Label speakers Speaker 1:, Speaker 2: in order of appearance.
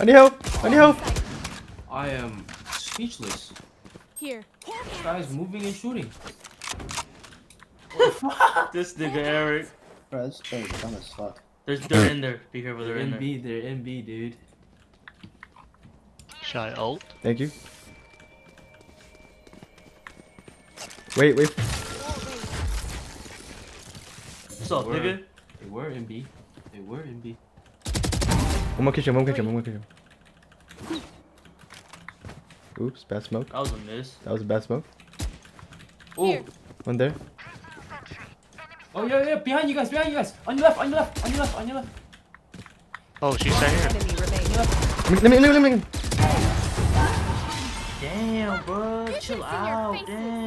Speaker 1: I need help. I need help.
Speaker 2: I am speechless.
Speaker 3: Here.
Speaker 2: This guy's moving and shooting.
Speaker 4: This nigga Eric.
Speaker 5: Bro, this thing is dumb as fuck.
Speaker 4: They're in there. Be careful,
Speaker 2: They're
Speaker 4: they're in
Speaker 2: in
Speaker 4: there.
Speaker 2: B. They're in B, dude.
Speaker 6: Should I ult?
Speaker 1: Thank you. Wait.
Speaker 4: What's up, nigga?
Speaker 2: They were in B. They were in B.
Speaker 1: One more kitchen. Oops, bad smoke.
Speaker 4: That was a miss.
Speaker 1: That was a bad smoke.
Speaker 2: Oh,
Speaker 1: One there.
Speaker 2: oh yeah, behind you guys. On your left.
Speaker 6: Oh, she's right here.
Speaker 3: Enemy remaining.
Speaker 1: Let me.
Speaker 4: Damn, bro. Chill out. Damn.